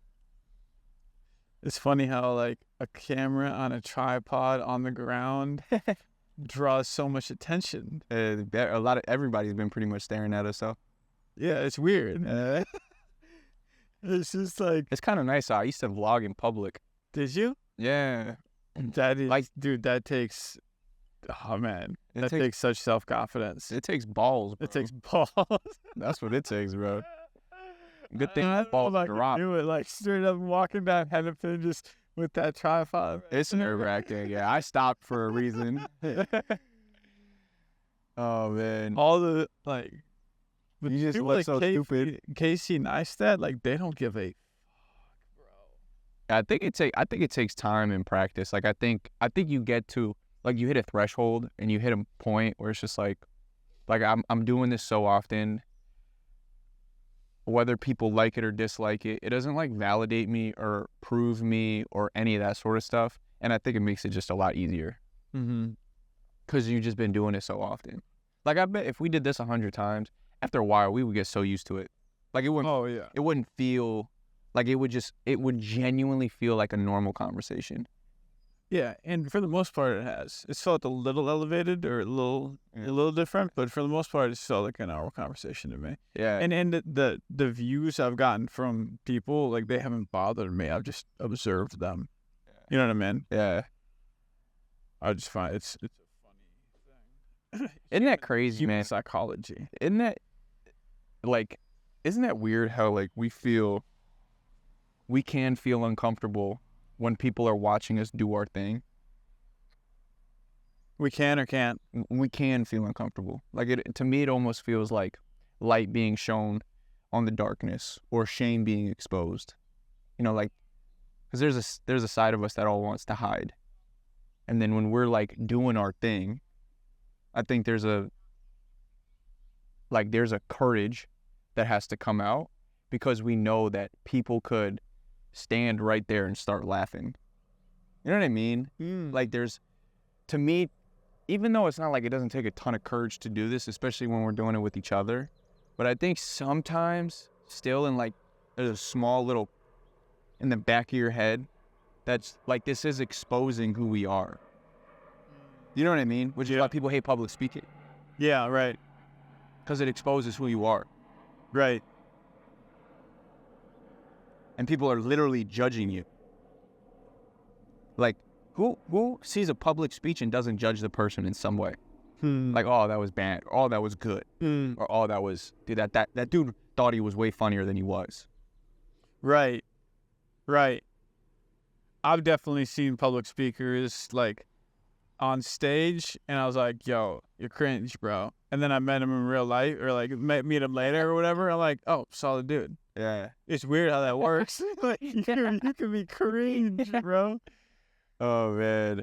It's funny how like a camera on a tripod on the ground draws so much attention. Everybody's been pretty much staring at us, so Yeah, it's weird. It's just like, it's kind of nice. I used to vlog in public. did you? Yeah. That is, Like- dude, that takes, oh man, It that takes- takes such self-confidence. It takes balls, bro. It takes balls. That's what it takes, bro. Good thing I the balls don't know if I drop. could do it, like straight up walking down Hennepin just with that tripod. It's nerve-wracking. Yeah, I stopped for a reason. Oh, man. All the, like, You just people look like so stupid. Casey Neistat, like, they don't give a I think it takes time and practice. Like I think you get to like you hit a threshold and you hit a point where it's just like I'm doing this so often. Whether people like it or dislike it, it doesn't like validate me or prove me or any of that sort of stuff. And I think it makes it just a lot easier because you've just been doing it so often. Like I bet if we did this 100 times, after a while we would get so used to it. Like it wouldn't. Oh yeah. It wouldn't feel like it would genuinely feel like a normal conversation. Yeah, and for the most part it has. It's felt a little elevated or a little different, but for the most part it's felt like a normal conversation to me. Yeah. And the views I've gotten from people, like they haven't bothered me. I've just observed them. You know what I mean? Yeah. I just find it's a funny thing. Isn't that crazy, Human man? psychology. Isn't that like isn't that weird how like we can feel uncomfortable when people are watching us do our thing? We can or can't. We can feel uncomfortable. Like to me, it almost feels like light being shown on the darkness or shame being exposed. You know, like, because there's a side of us that all wants to hide. And then when we're like doing our thing, I think there's a courage that has to come out because we know that people could stand right there and start laughing. You know what I mean? Like to me, even though it's not like it doesn't take a ton of courage to do this, especially when we're doing it with each other, but I think sometimes still there's a small little in the back of your head that's like, this is exposing who we are. You know what I mean? Which is why people hate public speaking. Yeah, right. Because it exposes who you are. Right. And people are literally judging you. Like, who sees a public speech and doesn't judge the person in some way? Like, oh, that was bad. Or, oh, that was good. Or, oh, that was... Dude, that dude thought he was way funnier than he was. Right. Right. I've definitely seen public speakers, like, on stage, and I was like, yo, you're cringe, bro. And then I met him in real life, or, like, meet him later or whatever. I'm like, oh, solid dude. Yeah. It's weird how that works. Like, you can be cringe, bro. Oh, man.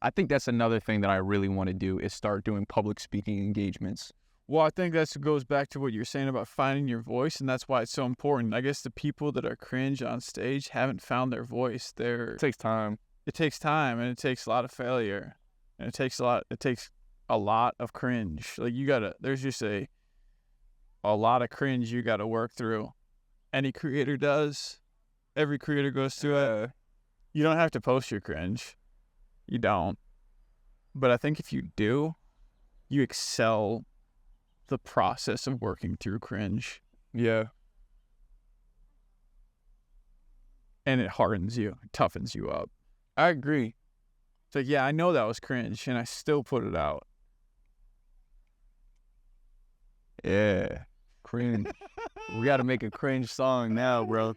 I think that's another thing that I really want to do is start doing public speaking engagements. Well, I think that goes back to what you're saying about finding your voice, and that's why it's so important. I guess the people that are cringe on stage haven't found their voice. It takes time. It takes time, and it takes a lot of failure, and it takes a lot of cringe. Like, there's just a lot of cringe you gotta work through. Any creator does. Every creator goes through it. You don't have to post your cringe. You don't. But I think if you do, you excel the process of working through cringe. Yeah. And it hardens you, it toughens you up. I agree. It's like, yeah, I know that was cringe, and I still put it out. Yeah. Cringe. We got to make a cringe song now, bro.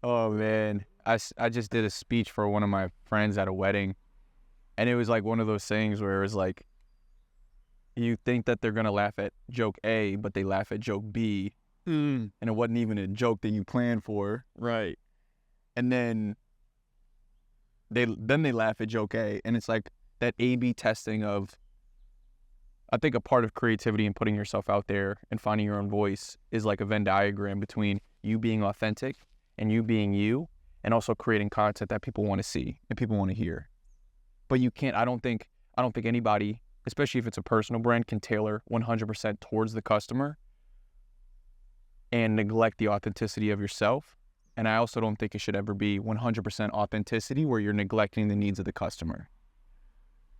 Oh, man. I just did a speech for one of my friends at a wedding, and it was like one of those things where it was like, you think that they're going to laugh at joke A, but they laugh at joke B, and it wasn't even a joke that you planned for. Right. And then they laugh at joke A, and it's like that A/B testing of, I think a part of creativity and putting yourself out there and finding your own voice is like a Venn diagram between you being authentic and you being you, and also creating content that people want to see and people want to hear. But you can't, I don't think anybody, especially if it's a personal brand, can tailor 100% towards the customer and neglect the authenticity of yourself. And I also don't think it should ever be 100% authenticity where you're neglecting the needs of the customer.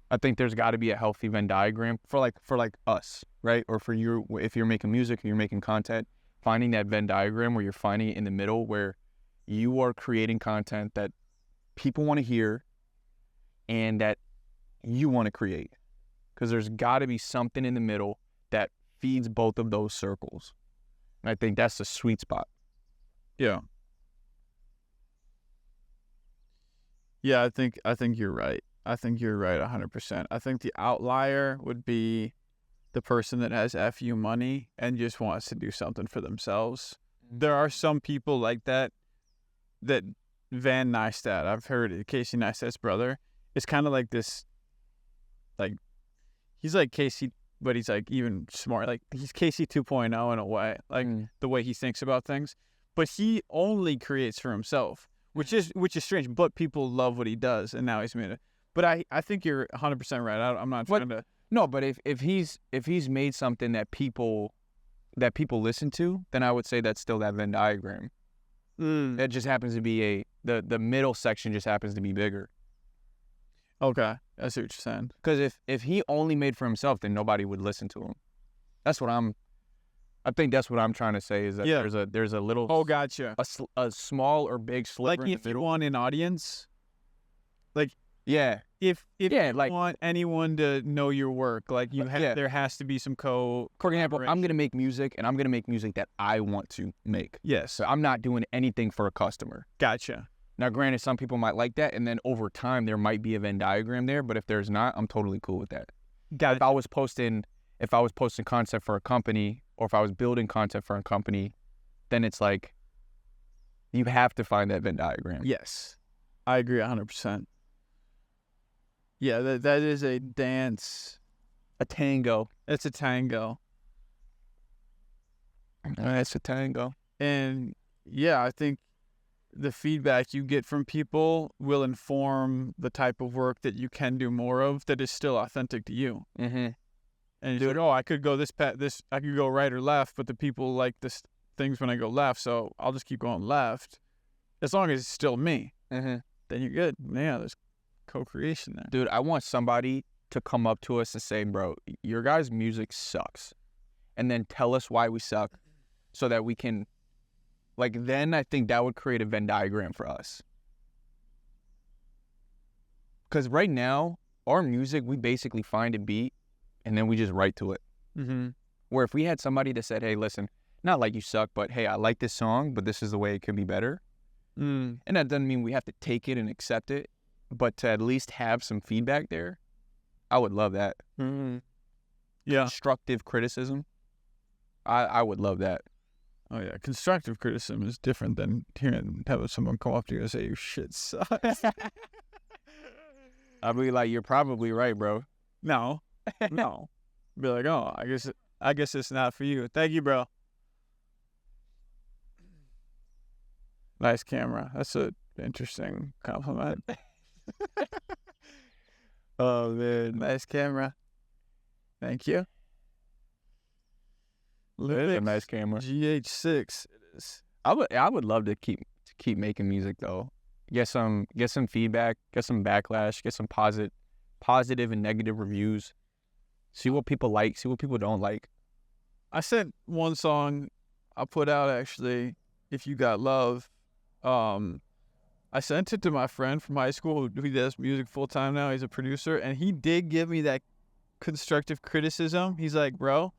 I think there's got to be a healthy Venn diagram for like us, right? Or for you, if you're making music or you're making content, finding that Venn diagram where you're finding it in the middle where you are creating content that people want to hear and that you want to create. Because there's got to be something in the middle that feeds both of those circles. And I think that's the sweet spot. Yeah. Yeah, I think you're right. I think you're right 100%. I think the outlier would be the person that has FU money and just wants to do something for themselves. There are some people like that Van Neistat, I've heard it, Casey Neistat's brother, is kind of like this, like, he's like Casey, but he's like even smart. Like, he's Casey 2.0 in a way, like the way he thinks about things. But he only creates for himself, which is strange. But people love what he does, and now he's made it. But I think you're 100% right. I'm not trying to. No, but if he's made something that people listen to, then I would say that's still that Venn diagram. That just happens to be the middle section just happens to be bigger. Okay, I see what you're saying. Because if he only made for himself, then nobody would listen to him. I think that's what I'm trying to say is that there's a little. Oh, gotcha. A small or big sliver like in if the you middle. want an audience, like if Yeah, you like- want anyone to know your work, like Yeah. there has to be some For example, I'm collaboration. gonna make music, and I'm gonna make music that I want to make. Yes, So I'm not doing anything for a customer. gotcha. Now, granted, some people might like that, and then over time there might be a Venn diagram there. But if there's not, I'm totally cool with that. Got If I was posting content for a company, or if I was building content for a company, then it's like you have to find that Venn diagram. Yes, I agree 100%. Yeah, that is a dance. A tango. It's a tango. It's a tango. And yeah, I think the feedback you get from people will inform the type of work that you can do more of that is still authentic to you. Mm-hmm. And it's like, oh, I could go I could go right or left, but the people like this things when I go left, so I'll just keep going left. As long as it's still me, Mm-hmm. then you're good. Yeah, there's co-creation there. Dude, I want somebody to come up to us and say, bro, your guys' music sucks. And then tell us why we suck so that we can, like, then I think that would create a Venn diagram for us. Because right now, our music, we basically find a beat and then we just write to it. Mm-hmm. Where if we had somebody that said, hey, listen, not like you suck, but hey, I like this song, but this is the way it could be better. Mm. And that doesn't mean we have to take it and accept it, but to at least have some feedback there, I would love that. Mm-hmm. Yeah. Constructive criticism, I would love that. Oh yeah. Constructive criticism is different than having someone come up to you and say your shit sucks. I'd be like, you're probably right, bro. No. No. Be like, oh, I guess it's not for you. Thank you, bro. Nice camera. That's an interesting compliment. Oh, man. Nice camera. Thank you. It's a nice camera. GH6 it is. I would love to keep making music, though. Get some feedback, get some backlash, get some positive and negative reviews. See what people like, see what people don't like. I sent one song I put out actually, If You Got Love. I sent it to my friend from high school who does music full time now. He's a producer, and he did give me that constructive criticism. He's like, bro,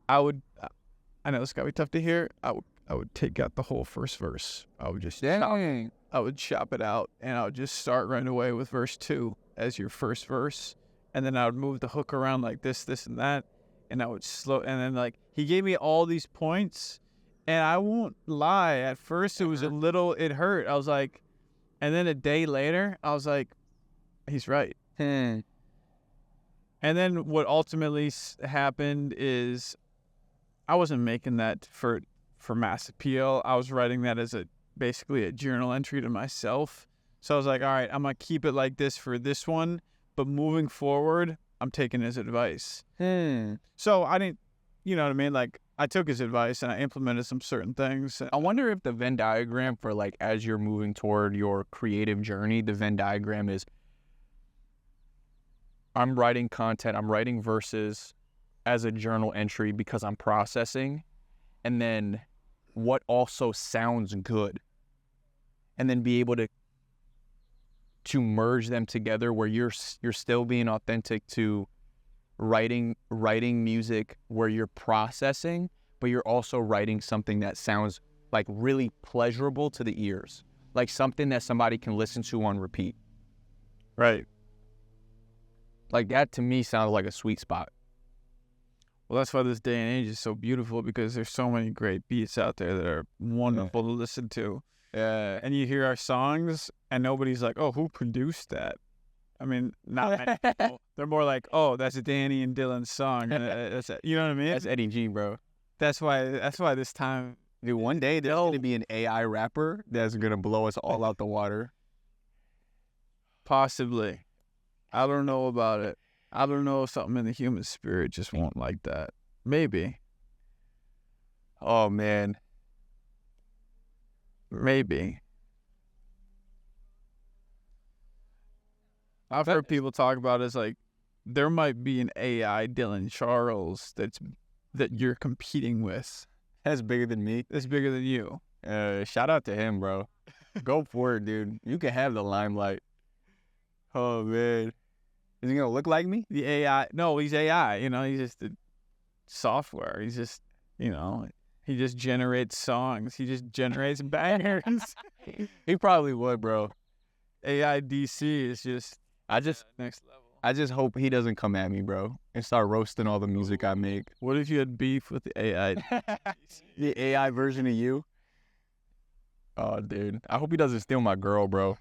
I know this gotta be tough to hear. I would take out the whole first verse. I would just I would chop it out, and I would just start right away with verse 2 as your first verse, and then I would move the hook around like this, and that, and I would slow, and then like he gave me all these points, and I won't lie, at first it was it hurt. I was like, and then a day later, I was like, he's right. And then what ultimately happened is I wasn't making that for mass appeal. I was writing that as basically a journal entry to myself. So I was like, all right, I'm going to keep it like this for this one, but moving forward, I'm taking his advice. So I didn't, you know what I mean? Like, I took his advice and I implemented some certain things. I wonder if the Venn diagram for, like, as you're moving toward your creative journey, the Venn diagram is I'm writing content, I'm writing verses as a journal entry because I'm processing, and then what also sounds good, and then be able to merge them together where you're still being authentic to writing music where you're processing, but you're also writing something that sounds like really pleasurable to the ears, like something that somebody can listen to on repeat. Right. Like that to me sounded like a sweet spot. Well, that's why this day and age is so beautiful, because there's so many great beats out there that are wonderful to listen to. Yeah. And you hear our songs and nobody's like, oh, who produced that? I mean, not many people. They're more like, oh, that's Danny and Dylan's song. That's, you know what I mean? That's Eddy G, bro. That's why this time. Dude, one day there's going to be an AI rapper that's going to blow us all out the water. Possibly. I don't know about it. I don't know if something in the human spirit just won't like that. Maybe. Oh, man. Maybe. I've heard people talk about it as like there might be an AI Dylan Charles that you're competing with. That's bigger than me. That's bigger than you. Shout out to him, bro. Go for it, dude. You can have the limelight. Oh man, is he gonna look like me? The AI. No, he's AI. You know, he's just the software. He's just, you know, he just generates songs. He just generates bangers. He probably would, bro. AI DC is just next level. I just hope he doesn't come at me, bro, and start roasting all the music I make. What if you had beef with the AI? The AI version of you. Oh, dude. I hope he doesn't steal my girl, bro.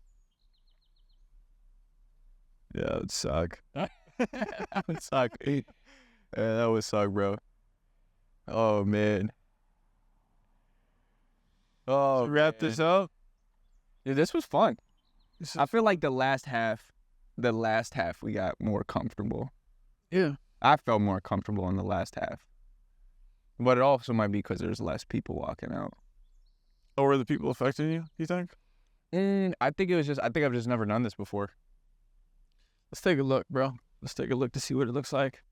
Yeah, it would suck. That would suck. Yeah, that would suck, bro. Oh, man. Oh, Wrap this up. Yeah, this was fun. This I feel like the last half we got more comfortable. Yeah. I felt more comfortable in the last half. But it also might be because there's less people walking out. Oh, were the people affecting you, you think? I think I've just never done this before. Let's take a look, bro. Let's take a look to see what it looks like.